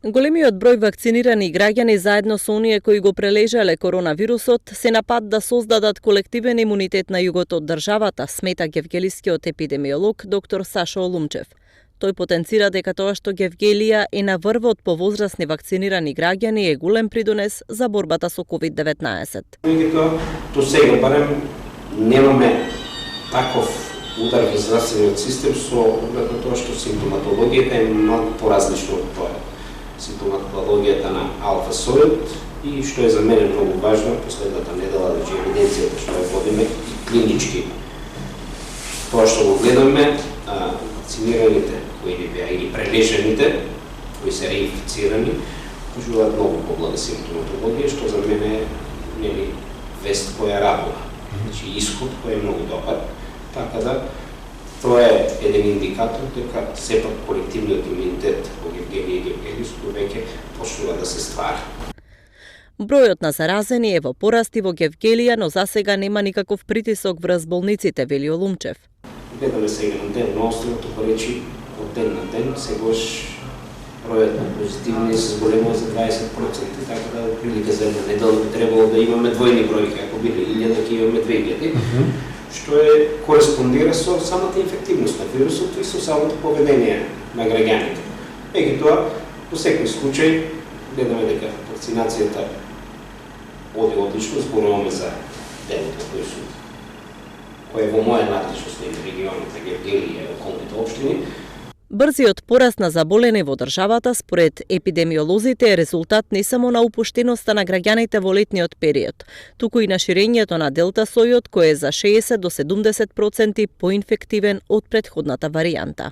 Големиот број вакцинирани граѓани заедно со оние кои го прележале коронавирусот се на пат да создадат колективен имунитет на југот од државата, смета гевгелискиот епидемиолог доктор Сашо Олумчев. Тој потенцира дека тоа што Гевгелија е на врвот по возрастни вакцинирани граѓани е голем придонес за борбата со COVID-19. Меѓутоа, до сега барем немаме таков удар во здравствениот систем со оглед на тоа што симптоматологијата е малку поразлична од тоа. Симптоматологијата на алфа-сојот и што е за мене многу важно, последната недела, значи евиденцијата што ја водиме и клинички. Тоа што го гледаме, вакцинираните кои не беа или прележаните, кои се реинфицирани, поживаат многу поблага симптоматологија, што за мене е вест која радува. Значи исход кој е многу добар. Така да тоа е еден индикатор дека сепак колективниот имунитет во Гевгелија и Гевгелиско веќе почнува да се ствара. Бројот на заразени е во порасти во Гевгелија, но засега нема никаков притисок врз болниците, вели Олумчев. Гледаме сега на ден на островото, па речи од ден на ден, сегаш бројот на позитивни се зголемува за 20%, така да прилика за една недела би требало да имаме двојни бројки, ако биле 1000, ќе имаме 2000, што кореспондира со самата инфективност на вирусот и со самото поведение на граѓаните. Меѓутоа, во секој случај, гледаме дека вакцинацијата оди одлично, зборуваме за делото кој е во моја надлежност на регионот на Гевгелија и околните општини. Брзиот пораст на заболени во државата, според епидемиолозите, е резултат не само на упуштеноста на граѓаните во летниот период, туку и на ширењето на делта сојот, кој е за 60 до 70% поинфективен од претходната варијанта.